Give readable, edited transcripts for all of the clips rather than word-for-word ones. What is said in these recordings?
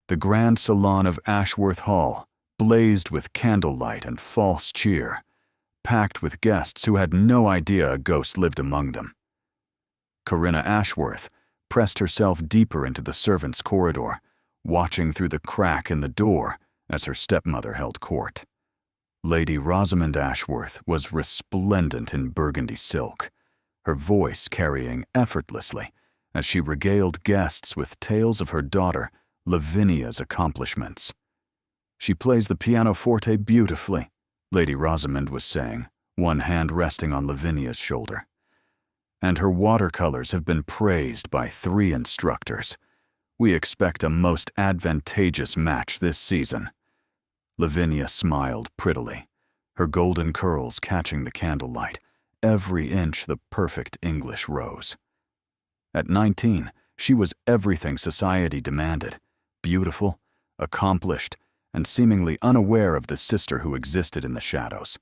The grand salon of Ashworth Hall blazed with candlelight and false cheer, packed with guests who had no idea a ghost lived among them. Corinna Ashworth pressed herself deeper into the servants' corridor, watching through the crack in the door as her stepmother held court. Lady Rosamond Ashworth was resplendent in burgundy silk, her voice carrying effortlessly as she regaled guests with tales of her daughter Lavinia's accomplishments. "She plays the pianoforte beautifully," Lady Rosamond was saying, one hand resting on Lavinia's shoulder. "And her watercolors have been praised by 3 instructors. We expect a most advantageous match this season." Lavinia smiled prettily, her golden curls catching the candlelight, every inch the perfect English rose. At 19, she was everything society demanded: beautiful, accomplished, and seemingly unaware of the sister who existed in the shadows.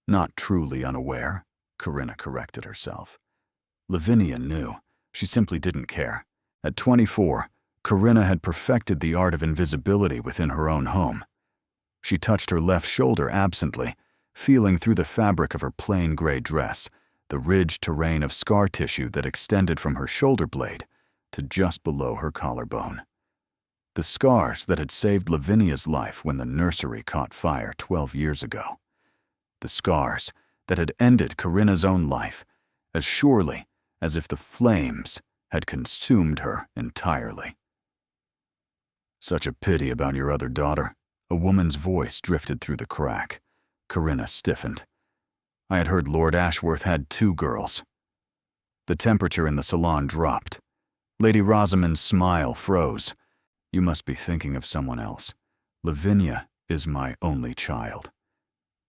Not truly unaware, Corinna corrected herself. Lavinia knew. She simply didn't care. At 24, Corinna had perfected the art of invisibility within her own home. She touched her left shoulder absently, feeling through the fabric of her plain gray dress, the ridged terrain of scar tissue that extended from her shoulder blade to just below her collarbone. The scars that had saved Lavinia's life when the nursery caught fire 12 years ago. The scars that had ended Corinna's own life as surely as if the flames had consumed her entirely. "Such a pity about your other daughter," a woman's voice drifted through the crack. Corinna stiffened. "I had heard Lord Ashworth had 2 girls." The temperature in the salon dropped. Lady Rosamond's smile froze. "You must be thinking of someone else. Lavinia is my only child."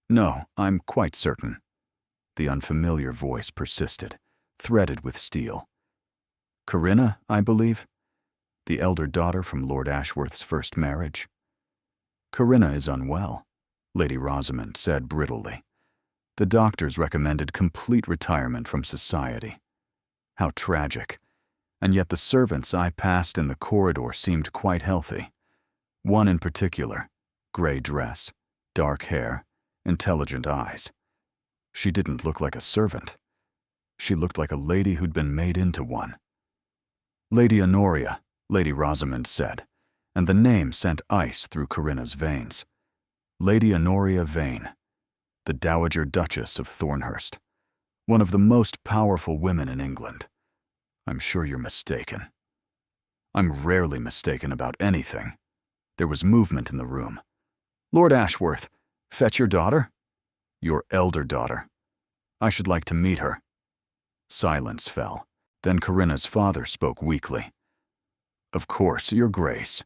"No, I'm quite certain." The unfamiliar voice persisted, threaded with steel. "Corinna, I believe? The elder daughter from Lord Ashworth's first marriage?" "Corinna is unwell," Lady Rosamond said brittlely. "The doctors recommended complete retirement from society." How tragic. And yet the servants I passed in the corridor seemed quite healthy. One in particular, gray dress, dark hair, intelligent eyes. She didn't look like a servant. She looked like a lady who'd been made into one. "Lady Honoria," Lady Rosamond said, and the name sent ice through Corinna's veins. Lady Honoria Vane, the Dowager Duchess of Thornhurst, one of the most powerful women in England. "I'm sure you're mistaken." "I'm rarely mistaken about anything." There was movement in the room. "Lord Ashworth, fetch your daughter?" "Your elder daughter. I should like to meet her." Silence fell. Then Corinna's father spoke weakly. "Of course, Your Grace."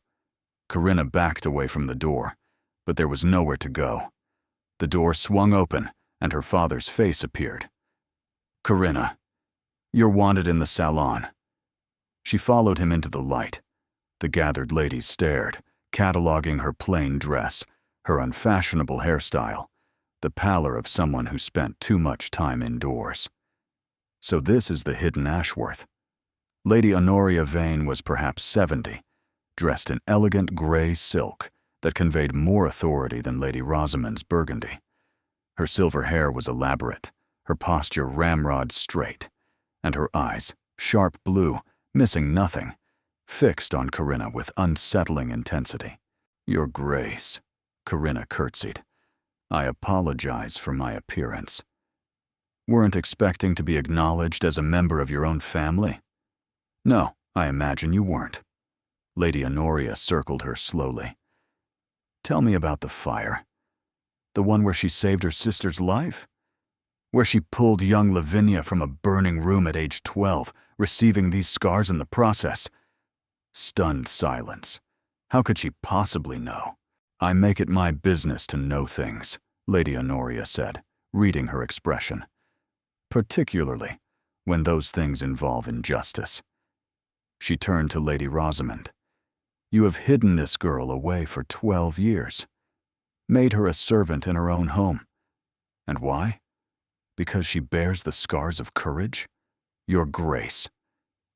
Corinna backed away from the door, but there was nowhere to go. The door swung open, and her father's face appeared. "Corinna, you're wanted in the salon." She followed him into the light. The gathered ladies stared, cataloging her plain dress, her unfashionable hairstyle, the pallor of someone who spent too much time indoors. So this is the hidden Ashworth. Lady Honoria Vane was perhaps 70, dressed in elegant gray silk that conveyed more authority than Lady Rosamond's burgundy. Her silver hair was elaborate, her posture ramrod straight, and her eyes, sharp blue, missing nothing, fixed on Corinna with unsettling intensity. "Your Grace," Corinna curtsied. "I apologize for my appearance." "Weren't expecting to be acknowledged as a member of your own family?" "No, I imagine you weren't." Lady Honoria circled her slowly. "Tell me about the fire. The one where she saved her sister's life? Where she pulled young Lavinia from a burning room at age 12, receiving these scars in the process?" Stunned silence. How could she possibly know? "I make it my business to know things," Lady Honoria said, reading her expression. "Particularly when those things involve injustice." She turned to Lady Rosamond. "You have hidden this girl away for 12 years. Made her a servant in her own home. And why? Because she bears the scars of courage? Your Grace,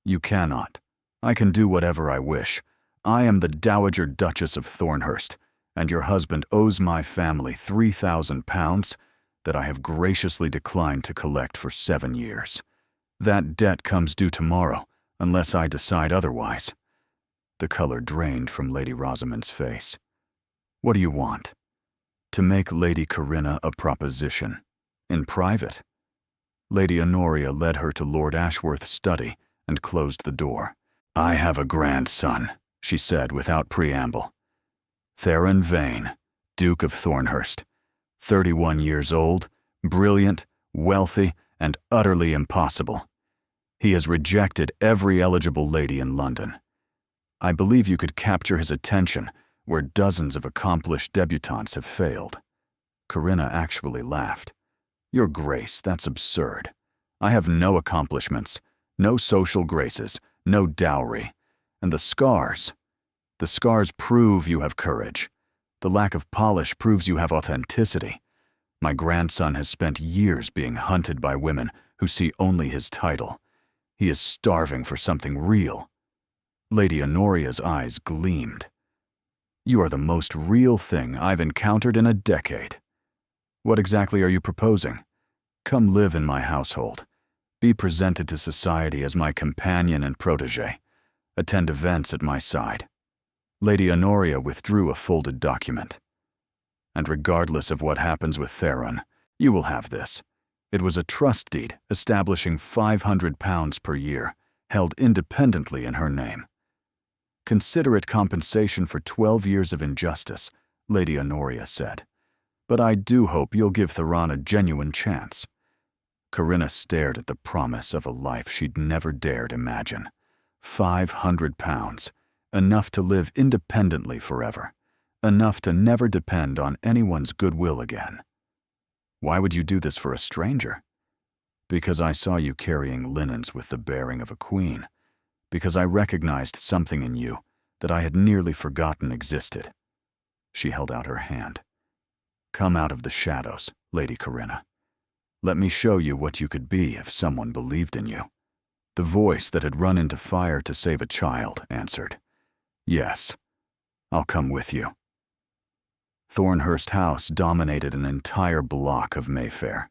you cannot. I can do whatever I wish. I am the Dowager Duchess of Thornhurst, and your husband owes my family £3,000 that I have graciously declined to collect for 7 years. That debt comes due tomorrow, unless I decide otherwise." The color drained from Lady Rosamond's face. "What do you want?" "To make Lady Corinna a proposition. In private." Lady Honoria led her to Lord Ashworth's study and closed the door. "I have a grandson," she said without preamble. "Theron Vane, Duke of Thornhurst, 31 years old, brilliant, wealthy, and utterly impossible. He has rejected every eligible lady in London. I believe you could capture his attention where dozens of accomplished debutantes have failed." Corinna actually laughed. "Your Grace, that's absurd. I have no accomplishments, no social graces, no dowry. And the scars prove you have courage. The lack of polish proves you have authenticity. My grandson has spent years being hunted by women who see only his title. He is starving for something real." Lady Honoria's eyes gleamed. "You are the most real thing I've encountered in a decade. What exactly are you proposing? Come live in my household. Be presented to society as my companion and protégé. Attend events at my side." Lady Honoria withdrew a folded document. "And regardless of what happens with Theron, you will have this. It was a trust deed establishing £500 per year, held independently in her name. Consider it compensation for 12 years of injustice," Lady Honoria said. "But I do hope you'll give Theron a genuine chance." Corinna stared at the promise of a life she'd never dared imagine. £500, enough to live independently forever, enough to never depend on anyone's goodwill again. "Why would you do this for a stranger?" "Because I saw you carrying linens with the bearing of a queen. Because I recognized something in you that I had nearly forgotten existed." She held out her hand. "Come out of the shadows, Lady Corinna. Let me show you what you could be if someone believed in you." The voice that had run into fire to save a child answered, "Yes, I'll come with you." Thornhurst House dominated an entire block of Mayfair.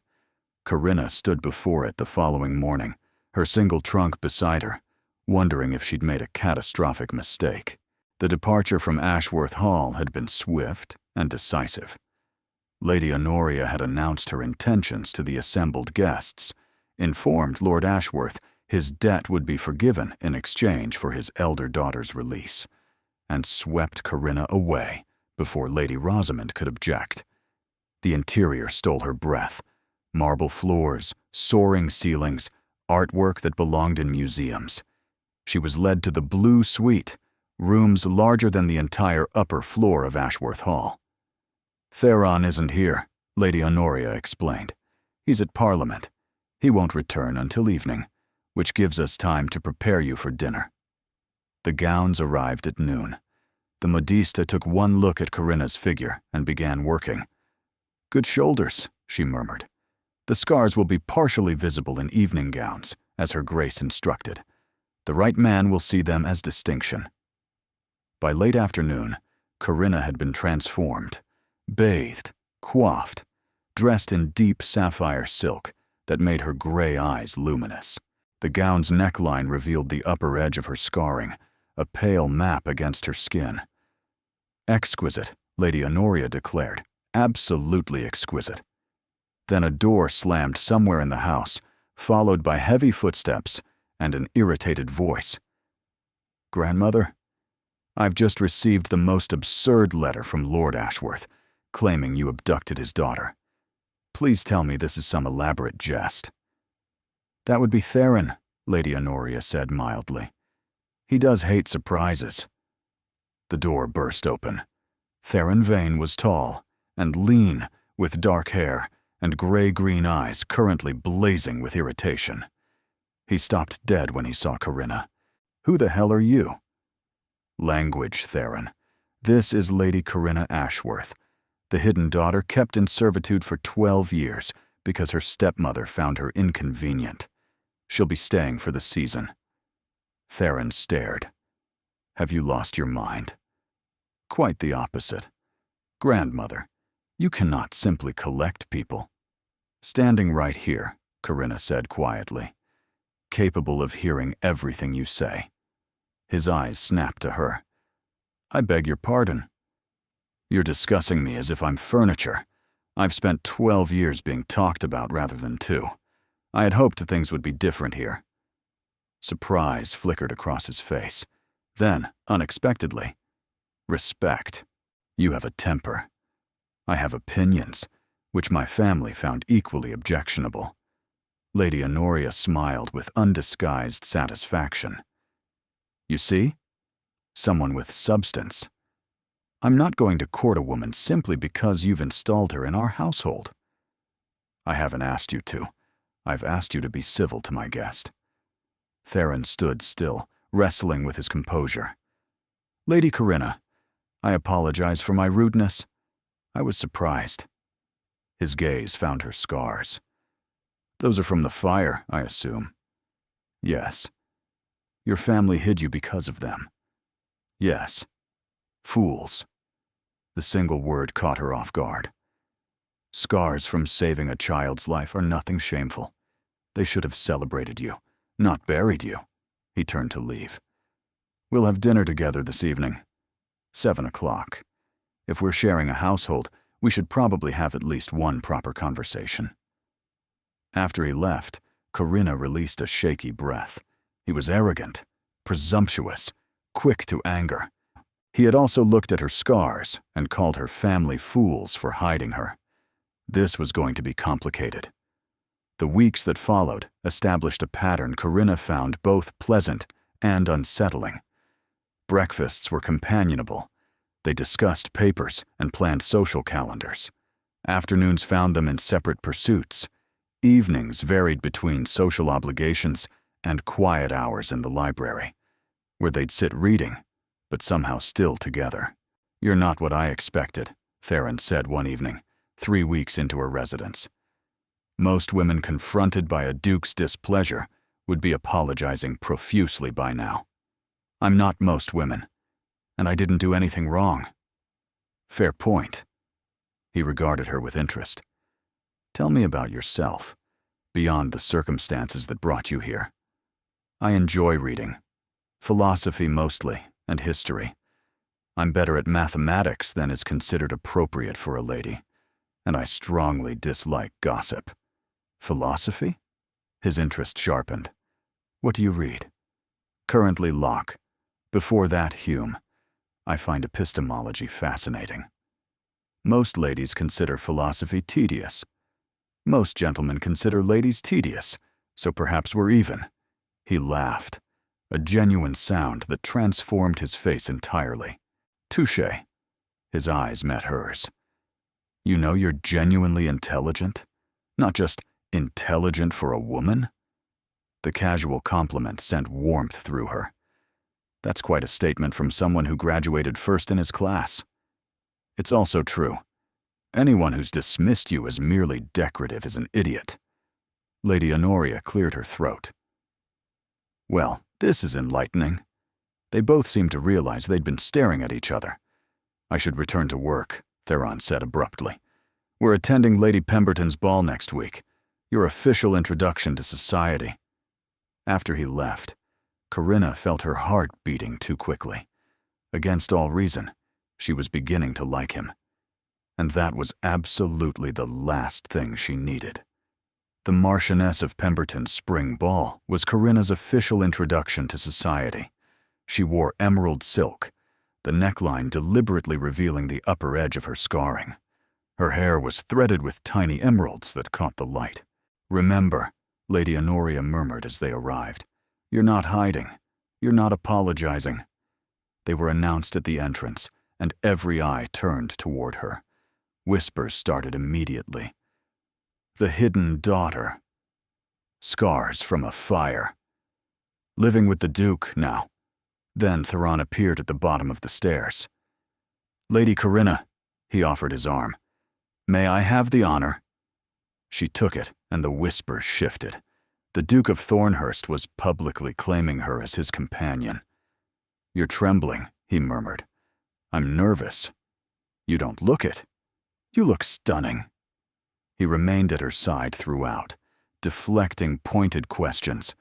Corinna stood before it the following morning, her single trunk beside her, wondering if she'd made a catastrophic mistake. The departure from Ashworth Hall had been swift and decisive. Lady Honoria had announced her intentions to the assembled guests, informed Lord Ashworth his debt would be forgiven in exchange for his elder daughter's release, and swept Corinna away before Lady Rosamond could object. The interior stole her breath. Marble floors, soaring ceilings, artwork that belonged in museums. She was led to the Blue Suite, rooms larger than the entire upper floor of Ashworth Hall. "Theron isn't here," Lady Honoria explained. "He's at Parliament. He won't return until evening, which gives us time to prepare you for dinner." The gowns arrived at noon. The modista took one look at Corinna's figure and began working. "Good shoulders," she murmured. "The scars will be partially visible in evening gowns, as her grace instructed. The right man will see them as distinction." By late afternoon, Corinna had been transformed, bathed, coiffed, dressed in deep sapphire silk that made her gray eyes luminous. The gown's neckline revealed the upper edge of her scarring, a pale map against her skin. "Exquisite," Lady Honoria declared. "Absolutely exquisite." Then a door slammed somewhere in the house, followed by heavy footsteps and an irritated voice. "Grandmother, I've just received the most absurd letter from Lord Ashworth, claiming you abducted his daughter. Please tell me this is some elaborate jest." "That would be Theron," Lady Honoria said mildly. "He does hate surprises." The door burst open. Theron Vane was tall and lean, with dark hair and gray-green eyes currently blazing with irritation. He stopped dead when he saw Corinna. "Who the hell are you?" "Language, Theron. This is Lady Corinna Ashworth, the hidden daughter kept in servitude for 12 years because her stepmother found her inconvenient. She'll be staying for the season." Theron stared. Have you lost your mind? Quite the opposite. Grandmother, you cannot simply collect people. Standing right here, Corinna said quietly, capable of hearing everything you say. His eyes snapped to her. I beg your pardon. You're discussing me as if I'm furniture. I've spent 12 years being talked about rather than 2. I had hoped things would be different here. Surprise flickered across his face. Then, unexpectedly, respect. You have a temper. I have opinions, which my family found equally objectionable. Lady Honoria smiled with undisguised satisfaction. You see? Someone with substance. I'm not going to court a woman simply because you've installed her in our household. I haven't asked you to. I've asked you to be civil to my guest. Theron stood still, wrestling with his composure. Lady Corinna, I apologize for my rudeness. I was surprised. His gaze found her scars. Those are from the fire, I assume. Yes. Your family hid you because of them. Yes. Fools. The single word caught her off guard. Scars from saving a child's life are nothing shameful. They should have celebrated you, not buried you. He turned to leave. We'll have dinner together this evening. 7 o'clock. If we're sharing a household, we should probably have at least one proper conversation. After he left, Corinna released a shaky breath. He was arrogant, presumptuous, quick to anger. He had also looked at her scars and called her family fools for hiding her. This was going to be complicated. The weeks that followed established a pattern Corinna found both pleasant and unsettling. Breakfasts were companionable. They discussed papers and planned social calendars. Afternoons found them in separate pursuits. Evenings varied between social obligations and quiet hours in the library, where they'd sit reading, but somehow still together. You're not what I expected, Theron said one evening, 3 weeks into her residence. Most women confronted by a duke's displeasure would be apologizing profusely by now. I'm not most women, and I didn't do anything wrong. Fair point. He regarded her with interest. Tell me about yourself, beyond the circumstances that brought you here. I enjoy reading. Philosophy mostly, and history. I'm better at mathematics than is considered appropriate for a lady, and I strongly dislike gossip. Philosophy? His interest sharpened. What do you read? Currently Locke. Before that, Hume. I find epistemology fascinating. Most ladies consider philosophy tedious. Most gentlemen consider ladies tedious, so perhaps we're even. He laughed, a genuine sound that transformed his face entirely. Touché. His eyes met hers. You know you're genuinely intelligent? Not just intelligent for a woman? The casual compliment sent warmth through her. That's quite a statement from someone who graduated first in his class. It's also true. Anyone who's dismissed you as merely decorative is an idiot. Lady Honoria cleared her throat. Well, this is enlightening. They both seemed to realize they'd been staring at each other. I should return to work, Theron said abruptly. We're attending Lady Pemberton's ball next week, your official introduction to society. After he left, Corinna felt her heart beating too quickly. Against all reason, she was beginning to like him. And that was absolutely the last thing she needed. The Marchioness of Pemberton's spring ball was Corinna's official introduction to society. She wore emerald silk, the neckline deliberately revealing the upper edge of her scarring. Her hair was threaded with tiny emeralds that caught the light. Remember, Lady Honoria murmured as they arrived. You're not hiding. You're not apologizing. They were announced at the entrance, and every eye turned toward her. Whispers started immediately. The hidden daughter. Scars from a fire. Living with the Duke now. Then Theron appeared at the bottom of the stairs. Lady Corinna, he offered his arm. May I have the honor? She took it, and the whispers shifted. The Duke of Thornhurst was publicly claiming her as his companion. You're trembling, he murmured. I'm nervous. You don't look it. You look stunning. He remained at her side throughout, deflecting pointed questions,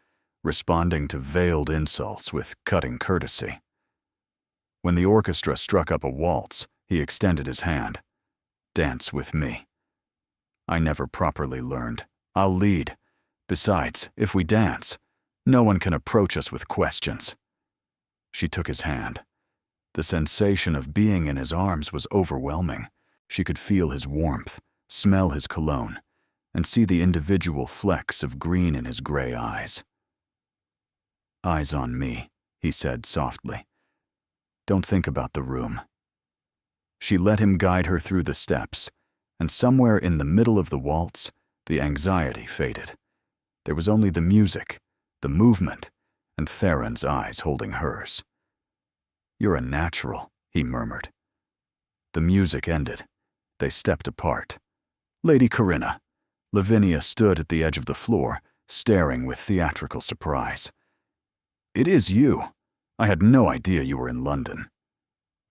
responding to veiled insults with cutting courtesy. When the orchestra struck up a waltz, he extended his hand. Dance with me. I never properly learned. I'll lead. Besides, if we dance, no one can approach us with questions. She took his hand. The sensation of being in his arms was overwhelming. She could feel his warmth, smell his cologne, and see the individual flecks of green in his gray eyes. Eyes on me, he said softly. Don't think about the room. She let him guide her through the steps, and somewhere in the middle of the waltz, the anxiety faded. There was only the music, the movement, and Theron's eyes holding hers. You're a natural, he murmured. The music ended. They stepped apart. Lady Corinna. Lavinia stood at the edge of the floor, staring with theatrical surprise. It is you. I had no idea you were in London.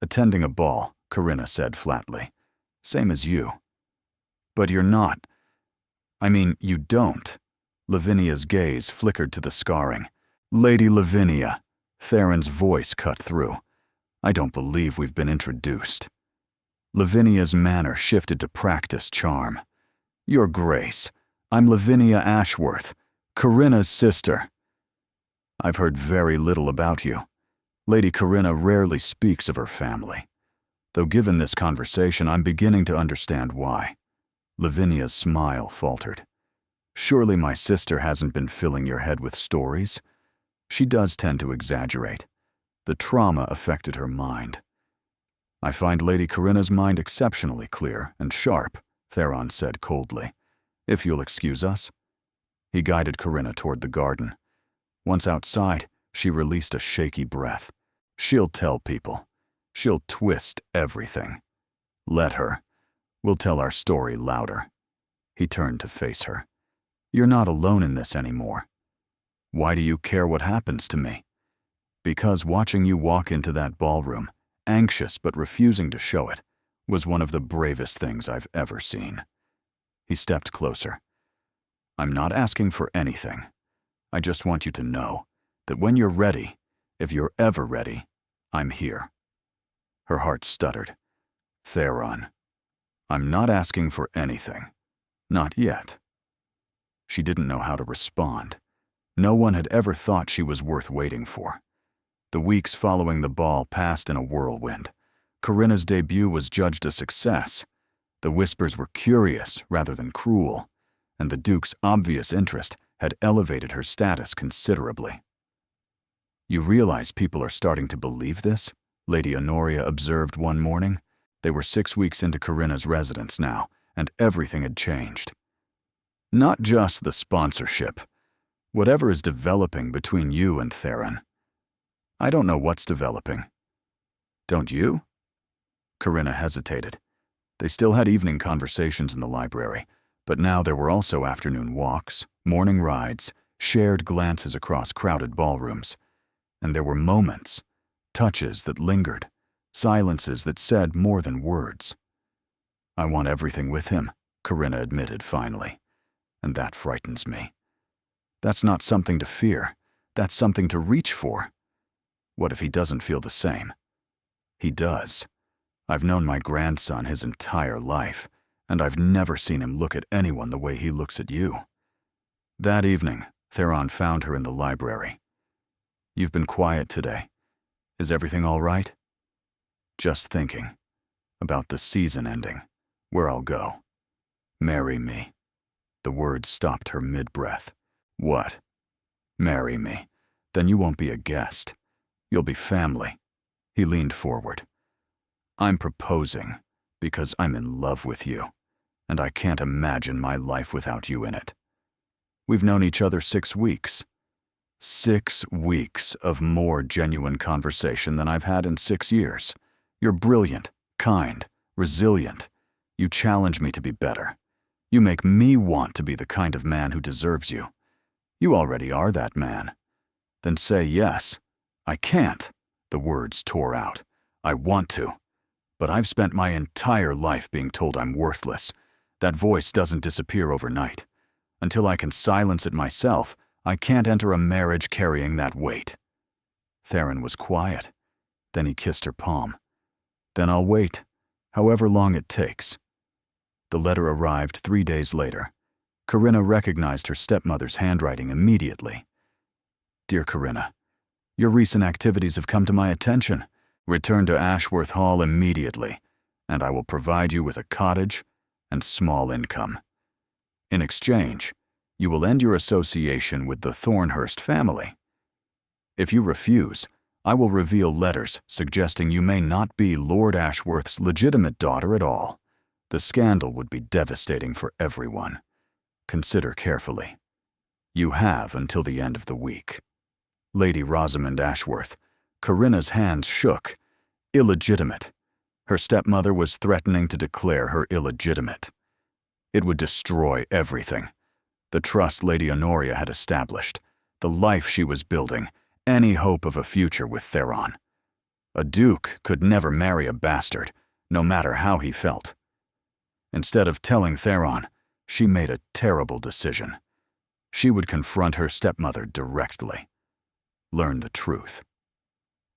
Attending a ball, Corinna said flatly. Same as you. But you're not. I mean, you don't. Lavinia's gaze flickered to the scarring. Lady Lavinia. Theron's voice cut through. I don't believe we've been introduced. Lavinia's manner shifted to practiced charm. Your Grace, I'm Lavinia Ashworth, Corinna's sister. I've heard very little about you. Lady Corinna rarely speaks of her family. Though given this conversation, I'm beginning to understand why. Lavinia's smile faltered. Surely my sister hasn't been filling your head with stories? She does tend to exaggerate. The trauma affected her mind. I find Lady Corinna's mind exceptionally clear and sharp, Theron said coldly. If you'll excuse us. He guided Corinna toward the garden. Once outside, she released a shaky breath. She'll tell people. She'll twist everything. Let her. We'll tell our story louder. He turned to face her. You're not alone in this anymore. Why do you care what happens to me? Because watching you walk into that ballroom, anxious but refusing to show it, was one of the bravest things I've ever seen. He stepped closer. I'm not asking for anything. I just want you to know that when you're ready, if you're ever ready, I'm here. Her heart stuttered. Theron. I'm not asking for anything. Not yet. She didn't know how to respond. No one had ever thought she was worth waiting for. The weeks following the ball passed in a whirlwind. Corinna's debut was judged a success. The whispers were curious rather than cruel, and the Duke's obvious interest had elevated her status considerably. You realize people are starting to believe this? Lady Honoria observed one morning. They were 6 weeks into Corinna's residence now, and everything had changed. Not just the sponsorship. Whatever is developing between you and Theron. I don't know what's developing. Don't you? Corinna hesitated. They still had evening conversations in the library, but now there were also afternoon walks, morning rides, shared glances across crowded ballrooms. And there were moments, touches that lingered, silences that said more than words. I want everything with him, Corinna admitted finally, and that frightens me. That's not something to fear. That's something to reach for. What if he doesn't feel the same? He does. I've known my grandson his entire life, and I've never seen him look at anyone the way he looks at you. That evening, Theron found her in the library. You've been quiet today. Is everything all right? Just thinking. About the season ending. Where I'll go. Marry me. The words stopped her mid-breath. What? Marry me. Then you won't be a guest. You'll be family. He leaned forward. I'm proposing because I'm in love with you, and I can't imagine my life without you in it. We've known each other 6 weeks. 6 weeks of more genuine conversation than I've had in 6 years. You're brilliant, kind, resilient. You challenge me to be better. You make me want to be the kind of man who deserves you. You already are that man. Then say yes. I can't. The words tore out. I want to. But I've spent my entire life being told I'm worthless. That voice doesn't disappear overnight. Until I can silence it myself, I can't enter a marriage carrying that weight. Theron was quiet. Then he kissed her palm. Then I'll wait, however long it takes. The letter arrived 3 days later. Corinna recognized her stepmother's handwriting immediately. Dear Corinna, your recent activities have come to my attention. Return to Ashworth Hall immediately, and I will provide you with a cottage and small income. In exchange, you will end your association with the Thornhurst family. If you refuse, I will reveal letters suggesting you may not be Lord Ashworth's legitimate daughter at all. The scandal would be devastating for everyone. Consider carefully. You have until the end of the week. Lady Rosamond Ashworth. Corinna's hands shook. Illegitimate. Her stepmother was threatening to declare her illegitimate. It would destroy everything. The trust Lady Honoria had established, the life she was building, any hope of a future with Theron. A duke could never marry a bastard, no matter how he felt. Instead of telling Theron, she made a terrible decision. She would confront her stepmother directly. Learn the truth.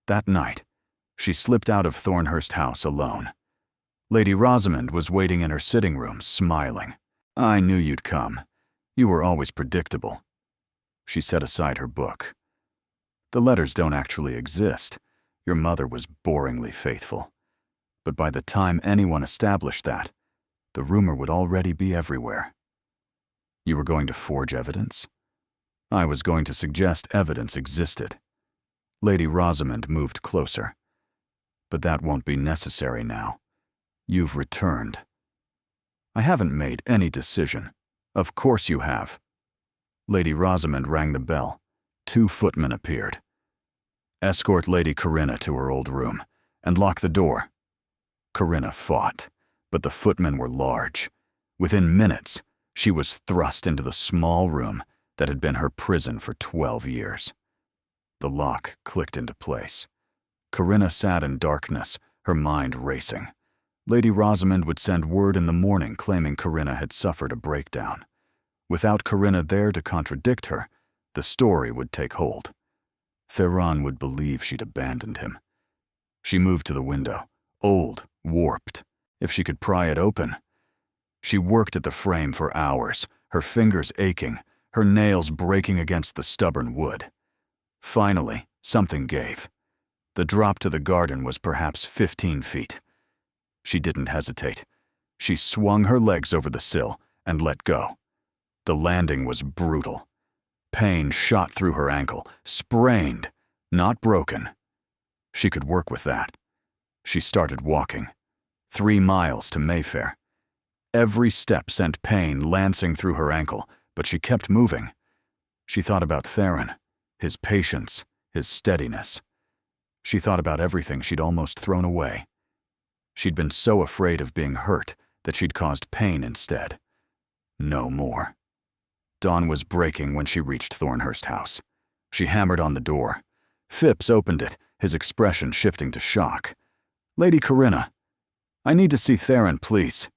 That night, she slipped out of Thornhurst House alone. Lady Rosamond was waiting in her sitting room, smiling. I knew you'd come. You were always predictable. She set aside her book. The letters don't actually exist. Your mother was boringly faithful. But by the time anyone established that, the rumor would already be everywhere. You were going to forge evidence? I was going to suggest evidence existed. Lady Rosamond moved closer. But that won't be necessary now. You've returned. I haven't made any decision. Of course you have. Lady Rosamond rang the bell. 2 footmen appeared. Escort Lady Corinna to her old room, and lock the door. Corinna fought, but the footmen were large. Within minutes, she was thrust into the small room that had been her prison for 12 years. The lock clicked into place. Corinna sat in darkness, her mind racing. Lady Rosamond would send word in the morning claiming Corinna had suffered a breakdown. Without Corinna there to contradict her, the story would take hold. Theron would believe she'd abandoned him. She moved to the window, old, warped. If she could pry it open. She worked at the frame for hours, her fingers aching, her nails breaking against the stubborn wood. Finally, something gave. The drop to the garden was perhaps 15 feet. She didn't hesitate. She swung her legs over the sill and let go. The landing was brutal. Pain shot through her ankle, sprained, not broken. She could work with that. She started walking. 3 miles to Mayfair. Every step sent pain lancing through her ankle, but she kept moving. She thought about Theron, his patience, his steadiness. She thought about everything she'd almost thrown away. She'd been so afraid of being hurt that she'd caused pain instead. No more. Dawn was breaking when she reached Thornhurst House. She hammered on the door. Phipps opened it, his expression shifting to shock. Lady Corinna, I need to see Theron, please.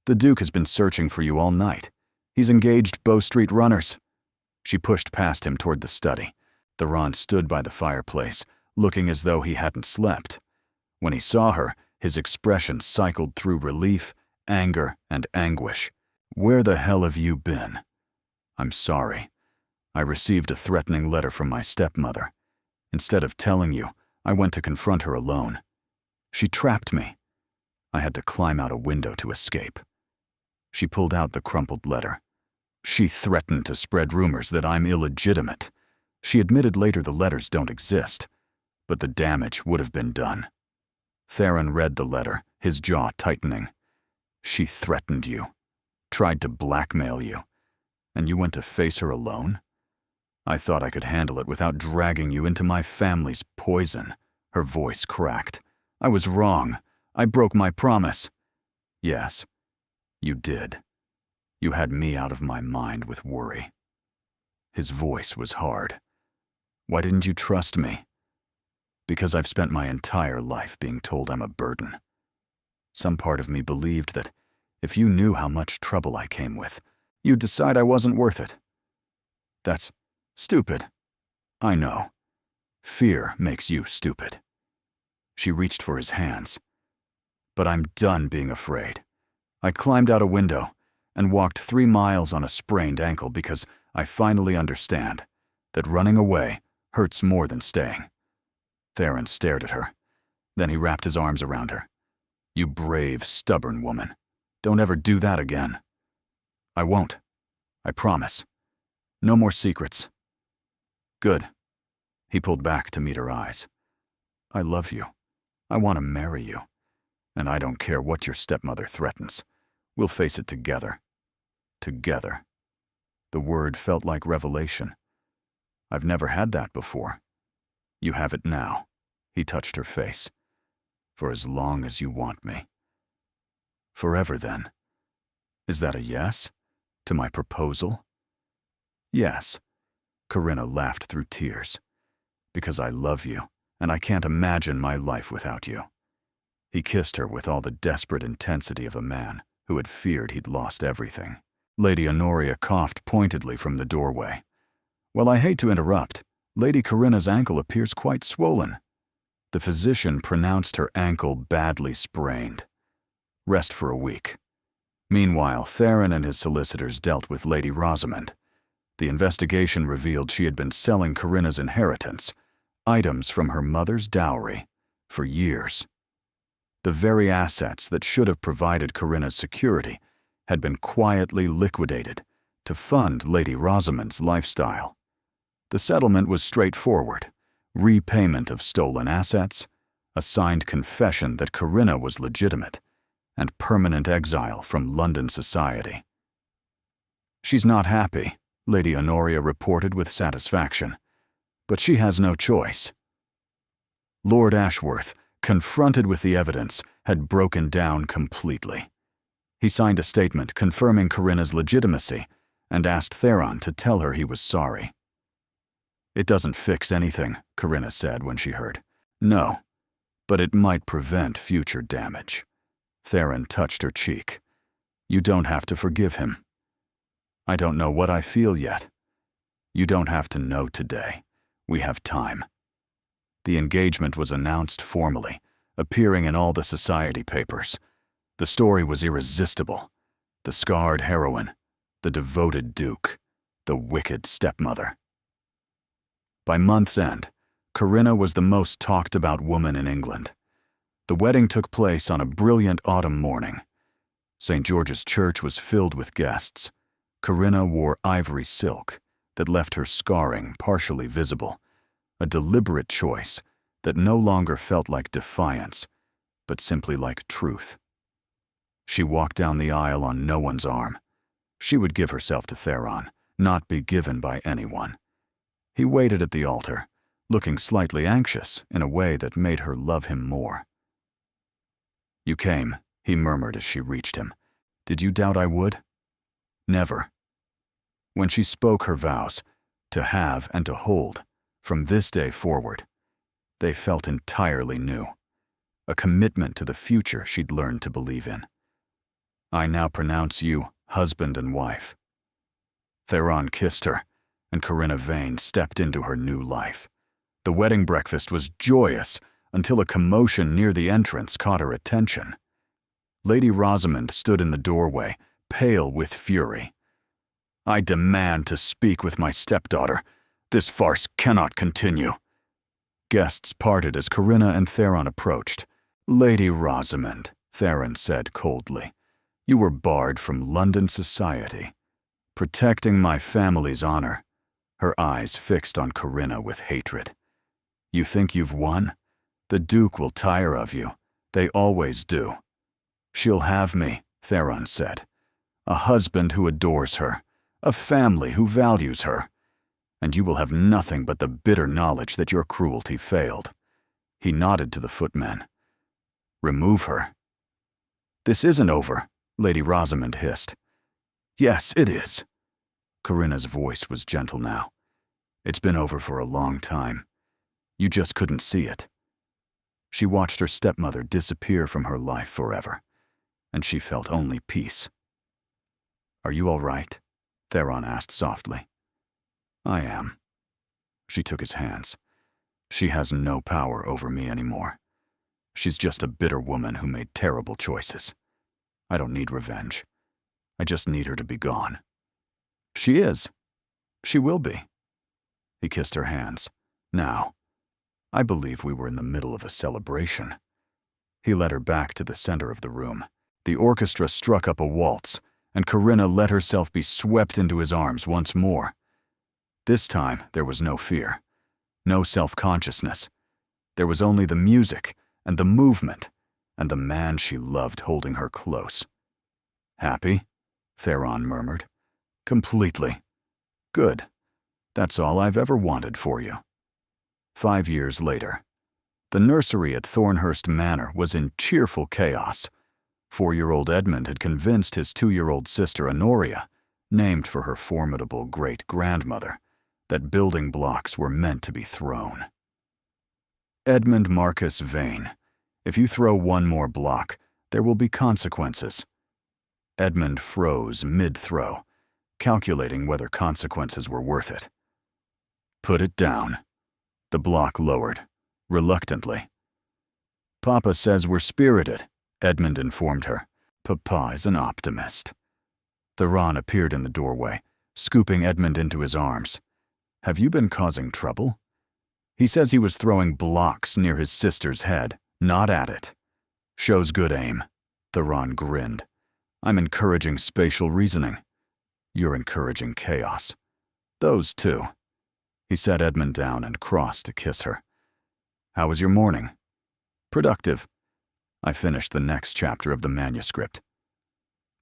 The Duke has been searching for you all night. He's engaged Bow Street runners. She pushed past him toward the study. Theron stood by the fireplace, looking as though he hadn't slept. When he saw her, his expression cycled through relief, anger, and anguish. Where the hell have you been? I'm sorry. I received a threatening letter from my stepmother. Instead of telling you, I went to confront her alone. She trapped me. I had to climb out a window to escape. She pulled out the crumpled letter. She threatened to spread rumors that I'm illegitimate. She admitted later the letters don't exist, but the damage would have been done. Theron read the letter, his jaw tightening. She threatened you, tried to blackmail you, and you went to face her alone? I thought I could handle it without dragging you into my family's poison. Her voice cracked. I was wrong. I broke my promise. Yes, you did. You had me out of my mind with worry. His voice was hard. Why didn't you trust me? Because I've spent my entire life being told I'm a burden. Some part of me believed that if you knew how much trouble I came with, you'd decide I wasn't worth it. That's stupid. I know. Fear makes you stupid. She reached for his hands. But I'm done being afraid. I climbed out a window and walked 3 miles on a sprained ankle because I finally understand that running away hurts more than staying. Theron stared at her. Then he wrapped his arms around her. You brave, stubborn woman. Don't ever do that again. I won't. I promise. No more secrets. Good. He pulled back to meet her eyes. I love you. I want to marry you. And I don't care what your stepmother threatens. We'll face it together. Together. The word felt like revelation. I've never had that before. You have it now. He touched her face. For as long as you want me. Forever, then. Is that a yes? To my proposal? Yes. Corinna laughed through tears. Because I love you, and I can't imagine my life without you. He kissed her with all the desperate intensity of a man who had feared he'd lost everything. Lady Honoria coughed pointedly from the doorway. Well, I hate to interrupt. Lady Corinna's ankle appears quite swollen. The physician pronounced her ankle badly sprained. Rest for a week. Meanwhile, Theron and his solicitors dealt with Lady Rosamond. The investigation revealed she had been selling Corinna's inheritance, items from her mother's dowry, for years. The very assets that should have provided Corinna's security had been quietly liquidated to fund Lady Rosamond's lifestyle. The settlement was straightforward: repayment of stolen assets, a signed confession that Corinna was legitimate, and permanent exile from London society. She's not happy, Lady Honoria reported with satisfaction, but she has no choice. Lord Ashworth, confronted with the evidence, had broken down completely. He signed a statement confirming Corinna's legitimacy and asked Theron to tell her he was sorry. It doesn't fix anything, Corinna said when she heard. No, but it might prevent future damage. Theron touched her cheek. You don't have to forgive him. I don't know what I feel yet. You don't have to know today. We have time. The engagement was announced formally, appearing in all the society papers. The story was irresistible. The scarred heroine, the devoted duke, the wicked stepmother. By month's end, Corinna was the most talked about woman in England. The wedding took place on a brilliant autumn morning. St. George's Church was filled with guests. Corinna wore ivory silk that left her scarring partially visible, a deliberate choice that no longer felt like defiance, but simply like truth. She walked down the aisle on no one's arm. She would give herself to Theron, not be given by anyone. He waited at the altar, looking slightly anxious in a way that made her love him more. You came, he murmured as she reached him. Did you doubt I would? Never. When she spoke her vows, to have and to hold, from this day forward, they felt entirely new, a commitment to the future she'd learned to believe in. I now pronounce you husband and wife. Theron kissed her, and Corinna Vane stepped into her new life. The wedding breakfast was joyous until a commotion near the entrance caught her attention. Lady Rosamond stood in the doorway, pale with fury. I demand to speak with my stepdaughter. This farce cannot continue. Guests parted as Corinna and Theron approached. Lady Rosamond, Theron said coldly, you were barred from London society. Protecting my family's honor. Her eyes fixed on Corinna with hatred. You think you've won? The Duke will tire of you. They always do. She'll have me, Theron said. A husband who adores her. A family who values her. And you will have nothing but the bitter knowledge that your cruelty failed. He nodded to the footmen. Remove her. This isn't over, Lady Rosamond hissed. Yes, it is. Corinna's voice was gentle now. It's been over for a long time. You just couldn't see it. She watched her stepmother disappear from her life forever, and she felt only peace. "Are you all right?" Theron asked softly. "I am." She took his hands. "She has no power over me anymore. She's just a bitter woman who made terrible choices. I don't need revenge. I just need her to be gone." "She is. She will be." He kissed her hands. "Now, I believe we were in the middle of a celebration." He led her back to the center of the room. The orchestra struck up a waltz, and Corinna let herself be swept into his arms once more. This time, there was no fear, no self-consciousness. There was only the music and the movement, and the man she loved holding her close. "Happy?" Theron murmured. "Completely. Good. That's all I've ever wanted for you." 5 years later, the nursery at Thornhurst Manor was in cheerful chaos. 4-year-old Edmund had convinced his 2-year-old sister Honoria, named for her formidable great-grandmother, that building blocks were meant to be thrown. "Edmund Marcus Vane, if you throw one more block, there will be consequences." Edmund froze mid-throw, calculating whether consequences were worth it. "Put it down." The block lowered, reluctantly. "Papa says we're spirited," Edmund informed her. "Papa is an optimist." Theron appeared in the doorway, scooping Edmund into his arms. "Have you been causing trouble?" "He says he was throwing blocks near his sister's head, not at it." "Shows good aim." Theron grinned. "I'm encouraging spatial reasoning." "You're encouraging chaos." "Those two." He set Edmund down and crossed to kiss her. "How was your morning?" "Productive. I finished the next chapter of the manuscript."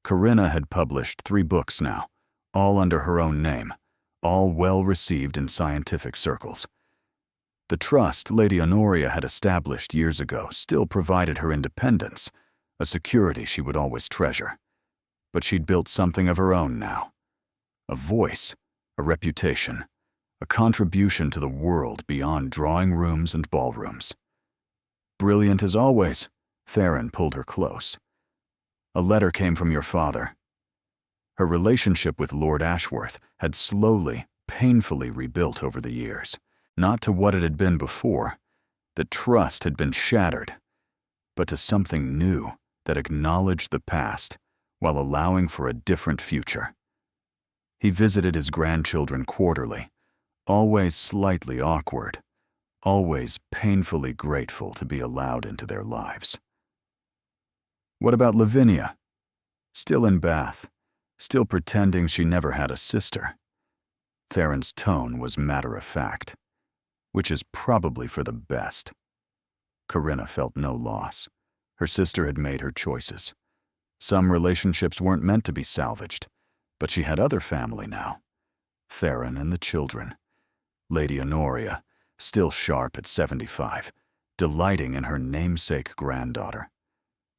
Corinna had published 3 books now, all under her own name, all well received in scientific circles. The trust Lady Honoria had established years ago still provided her independence, a security she would always treasure. But she'd built something of her own now. A voice, a reputation, a contribution to the world beyond drawing rooms and ballrooms. "Brilliant as always." Theron pulled her close. "A letter came from your father." Her relationship with Lord Ashworth had slowly, painfully rebuilt over the years. Not to what it had been before. The trust had been shattered, but to something new that acknowledged the past while allowing for a different future. He visited his grandchildren quarterly, always slightly awkward, always painfully grateful to be allowed into their lives. "What about Lavinia?" "Still in Bath, still pretending she never had a sister." Theron's tone was matter-of-fact, which is probably for the best. Corinna felt no loss. Her sister had made her choices. Some relationships weren't meant to be salvaged, but she had other family now. Theron and the children. Lady Honoria, still sharp at 75, delighting in her namesake granddaughter.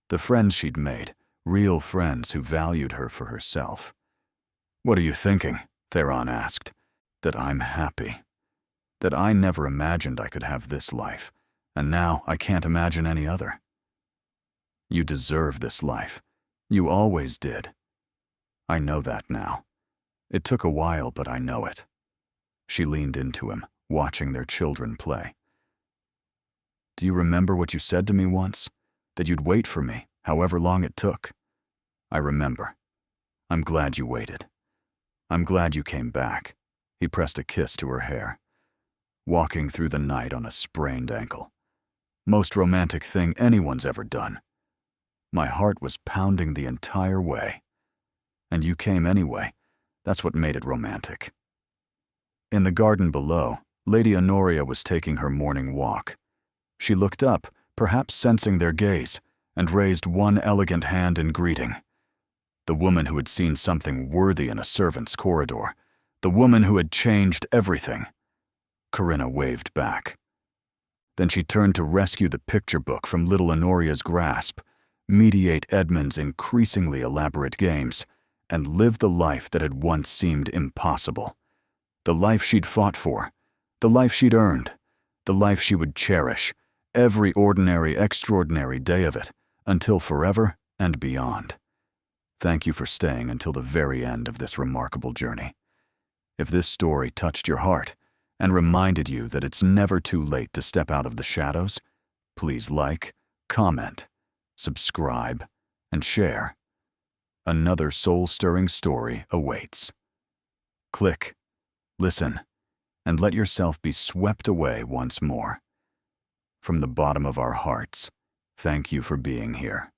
The friends she'd made, real friends who valued her for herself. "What are you thinking?" Theron asked. "That I'm happy. That I never imagined I could have this life, and now I can't imagine any other." "You deserve this life. You always did." "I know that now. It took a while, but I know it." She leaned into him, watching their children play. "Do you remember what you said to me once? That you'd wait for me, however long it took?" "I remember. I'm glad you waited. I'm glad you came back." He pressed a kiss to her hair. "Walking through the night on a sprained ankle. Most romantic thing anyone's ever done. My heart was pounding the entire way. And you came anyway. That's what made it romantic." In the garden below, Lady Honoria was taking her morning walk. She looked up, perhaps sensing their gaze, and raised one elegant hand in greeting. The woman who had seen something worthy in a servant's corridor. The woman who had changed everything. Corinna waved back. Then she turned to rescue the picture book from little Honoria's grasp, mediate Edmund's increasingly elaborate games, and live the life that had once seemed impossible. The life she'd fought for, the life she'd earned, the life she would cherish, every ordinary, extraordinary day of it, until forever and beyond. Thank you for staying until the very end of this remarkable journey. If this story touched your heart and reminded you that it's never too late to step out of the shadows, please like, comment, subscribe, and share. Another soul-stirring story awaits. Click, listen, and let yourself be swept away once more. From the bottom of our hearts, thank you for being here.